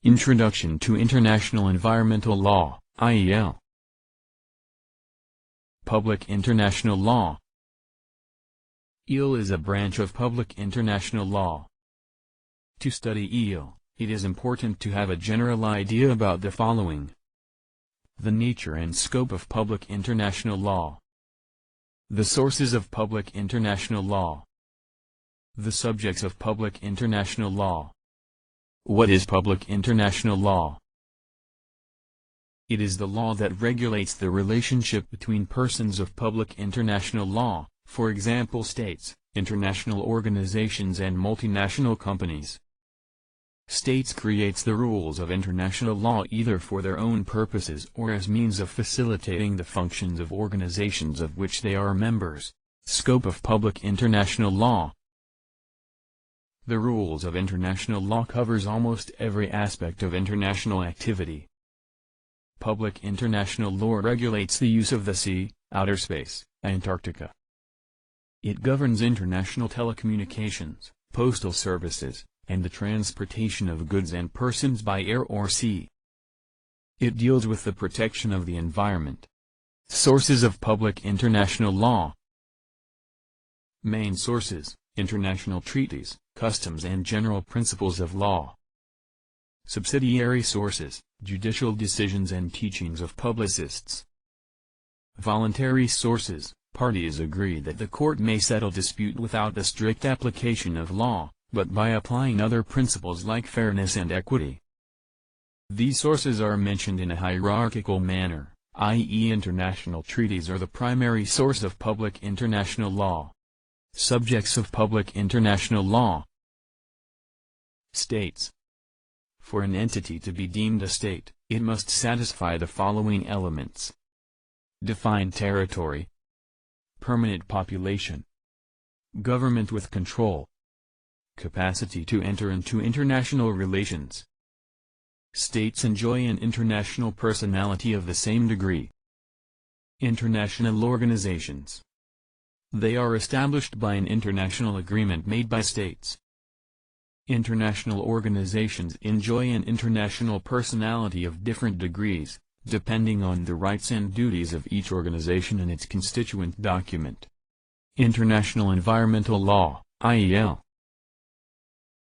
Introduction to International Environmental Law, IEL. Public International Law. IEL is a branch of public international law. To study IEL, it is important to have a general idea about the following: the nature and scope of public international law, the sources of public international law, the subjects of public international law. What is public international law? It is the law that regulates the relationship between persons of public international law, for example states, international organizations and multinational companies. States creates the rules of international law either for their own purposes or as means of facilitating the functions of organizations of which they are members. Scope of public international law. The rules of international law covers almost every aspect of international activity. Public international law regulates the use of the sea, outer space, Antarctica. It governs international telecommunications, postal services, and the transportation of goods and persons by air or sea. It deals with the protection of the environment. Sources of public international law. Main sources: international treaties, customs and general principles of law. Subsidiary sources: judicial decisions and teachings of publicists. Voluntary sources: parties agree that the court may settle dispute without the strict application of law, but by applying other principles like fairness and equity. These sources are mentioned in a hierarchical manner, i.e. international treaties are the primary source of public international law. Subjects of public international law. States. For an entity to be deemed a state, it must satisfy the following elements: defined territory, permanent population, government with control, capacity to enter into international relations. States enjoy an international personality of the same degree. International organizations. They are established by an international agreement made by states. International organizations enjoy an international personality of different degrees, depending on the rights and duties of each organization and its constituent document. International Environmental Law, IEL.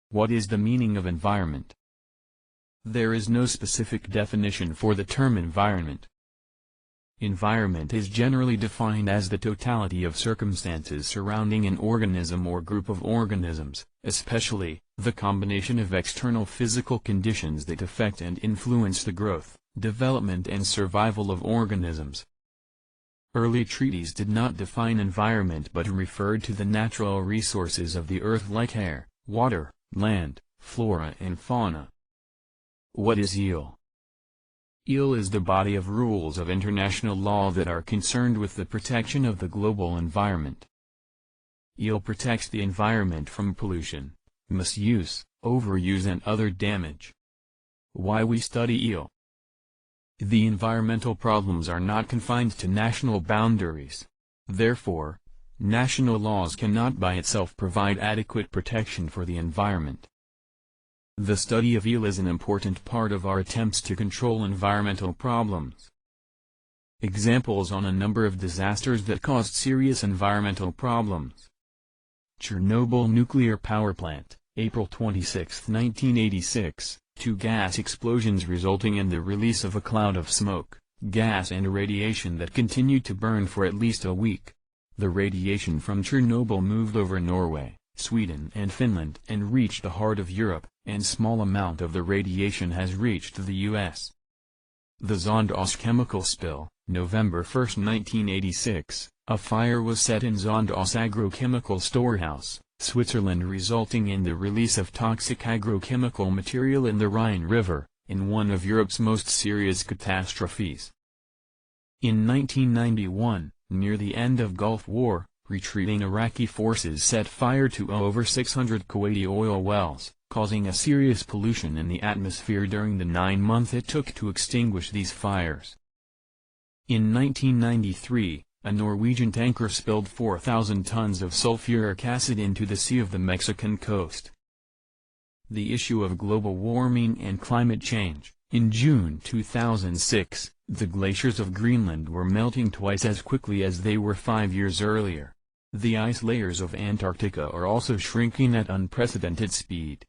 What is the meaning of environment? There is no specific definition for the term environment. Environment is generally defined as the totality of circumstances surrounding an organism or group of organisms, especially, the combination of external physical conditions that affect and influence the growth, development and survival of organisms. Early treaties did not define environment but referred to the natural resources of the earth like air, water, land, flora and fauna. What is IEL? IEL is the body of rules of international law that are concerned with the protection of the global environment. IEL protects the environment from pollution, misuse, overuse and other damage. Why we study IEL? The environmental problems are not confined to national boundaries. Therefore, national laws cannot by itself provide adequate protection for the environment. The study of IEL is an important part of our attempts to control environmental problems. Examples on a number of disasters that caused serious environmental problems. Chernobyl nuclear power plant, April 26, 1986, 2 gas explosions resulting in the release of a cloud of smoke, gas and radiation that continued to burn for at least a week. The radiation from Chernobyl moved over Norway, Sweden and Finland and reached the heart of Europe, and small amount of the radiation has reached the U.S. The Zondas chemical spill, November 1, 1986, a fire was set in Zondas agrochemical storehouse, Switzerland resulting in the release of toxic agrochemical material in the Rhine River, in one of Europe's most serious catastrophes. In 1991, near the end of Gulf War, retreating Iraqi forces set fire to over 600 Kuwaiti oil wells, causing a serious pollution in the atmosphere during the 9 months it took to extinguish these fires. In 1993, a Norwegian tanker spilled 4,000 tons of sulfuric acid into the sea of the Mexican coast. The issue of global warming and climate change. In June 2006, the glaciers of Greenland were melting twice as quickly as they were 5 years earlier. The ice layers of Antarctica are also shrinking at unprecedented speed.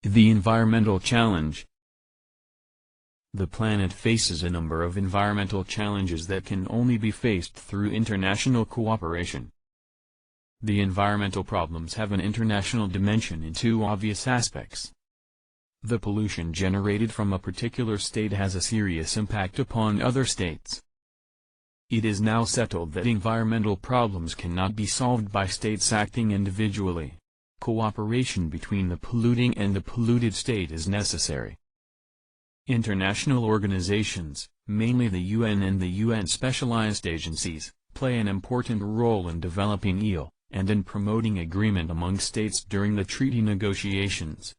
The environmental challenge. The planet faces a number of environmental challenges that can only be faced through international cooperation. The environmental problems have an international dimension in two obvious aspects. The pollution generated from a particular state has a serious impact upon other states. It is now settled that environmental problems cannot be solved by states acting individually. Cooperation between the polluting and the polluted state is necessary. International organizations, mainly the UN and the UN specialized agencies, play an important role in developing IEL, and in promoting agreement among states during the treaty negotiations.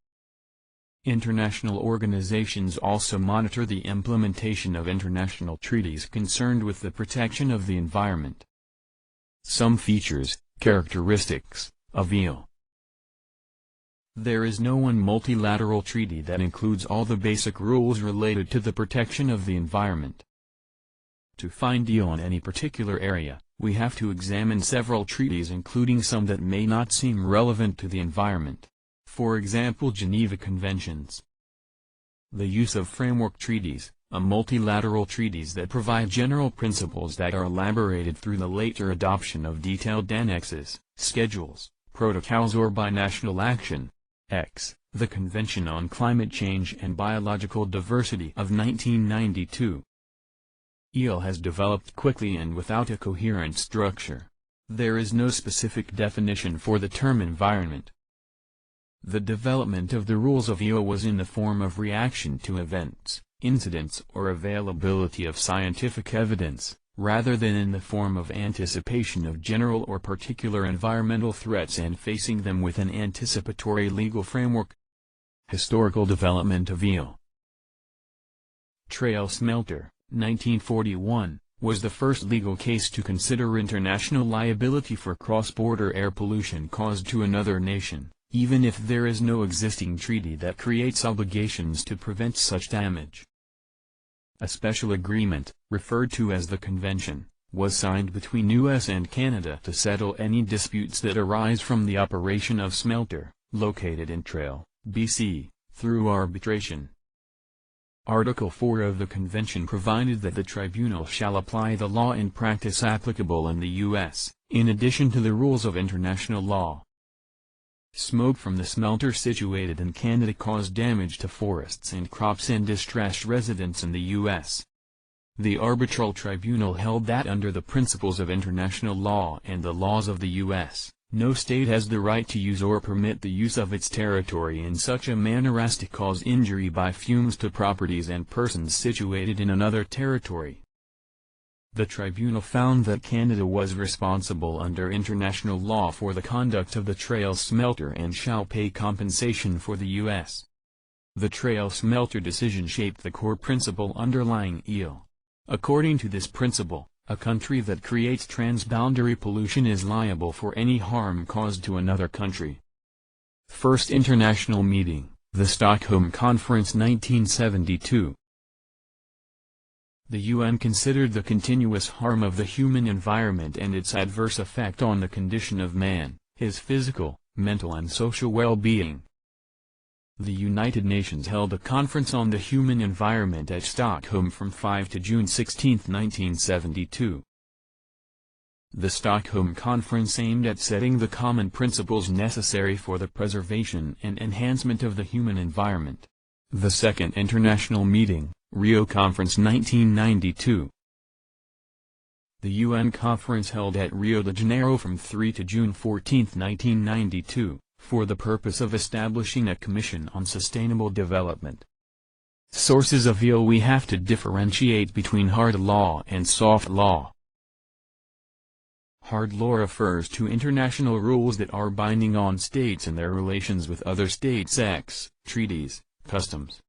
International organizations also monitor the implementation of international treaties concerned with the protection of the environment. Some features, characteristics, of IEL. There is no one multilateral treaty that includes all the basic rules related to the protection of the environment. To find IEL in any particular area, we have to examine several treaties including some that may not seem relevant to the environment. For example, Geneva Conventions. The use of framework treaties, multilateral treaties that provide general principles that are elaborated through the later adoption of detailed annexes, schedules, protocols or binational action. X. The Convention on Climate Change and Biological Diversity of 1992. IEL has developed quickly and without a coherent structure. There is no specific definition for the term environment. The development of the rules of IEL was in the form of reaction to events, incidents or availability of scientific evidence, rather than in the form of anticipation of general or particular environmental threats and facing them with an anticipatory legal framework. Historical development of IEL. Trail Smelter, 1941, was the first legal case to consider international liability for cross-border air pollution caused to another nation, even if there is no existing treaty that creates obligations to prevent such damage. A special agreement, referred to as the Convention, was signed between US and Canada to settle any disputes that arise from the operation of Smelter, located in Trail, BC, through arbitration. Article 4 of the Convention provided that the tribunal shall apply the law and practice applicable in the U.S., in addition to the rules of international law. Smoke from the smelter situated in Canada caused damage to forests and crops and distressed residents in the U.S. The arbitral tribunal held that under the principles of international law and the laws of the U.S., no state has the right to use or permit the use of its territory in such a manner as to cause injury by fumes to properties and persons situated in another territory. The tribunal found that Canada was responsible under international law for the conduct of the Trail Smelter and shall pay compensation for the U.S. The Trail Smelter decision shaped the core principle underlying IEL. According to this principle, a country that creates transboundary pollution is liable for any harm caused to another country. First International Meeting, the Stockholm Conference 1972. The UN considered the continuous harm of the human environment and its adverse effect on the condition of man, his physical, mental and social well-being. The United Nations held a conference on the human environment at Stockholm from 5 to June 16, 1972. The Stockholm Conference aimed at setting the common principles necessary for the preservation and enhancement of the human environment. The Second International Meeting, Rio Conference 1992. The UN Conference held at Rio de Janeiro from 3 to June 14, 1992. For the purpose of establishing a Commission on Sustainable Development. Sources of IEL. We have to differentiate between hard law and soft law. Hard law refers to international rules that are binding on states in their relations with other states, treaties, customs.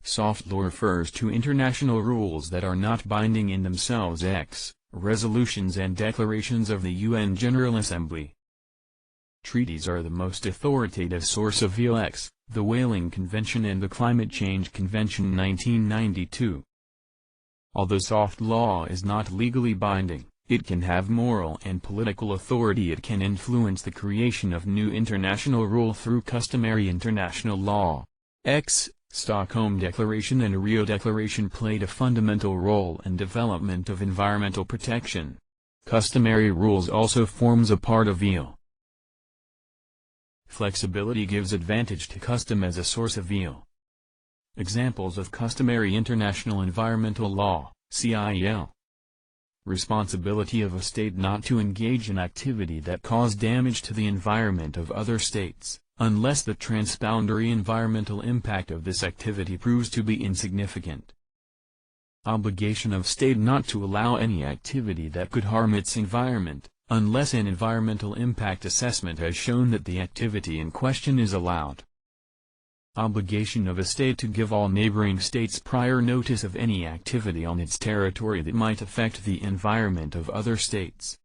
Soft law refers to international rules that are not binding in themselves, resolutions and declarations of the UN General Assembly. Treaties are the most authoritative source of ELEX, the Whaling Convention and the Climate Change Convention 1992. Although soft law is not legally binding, it can have moral and political authority. It can influence the creation of new international rule through customary international law. Stockholm Declaration and Rio Declaration played a fundamental role in development of environmental protection. Customary rules also forms a part of EL. Flexibility gives advantage to custom as a source of EL. Examples of customary international environmental law, IEL. Responsibility of a state not to engage in activity that cause damage to the environment of other states, unless the transboundary environmental impact of this activity proves to be insignificant. Obligation of state not to allow any activity that could harm its environment, unless an environmental impact assessment has shown that the activity in question is allowed. Obligation of a state to give all neighboring states prior notice of any activity on its territory that might affect the environment of other states.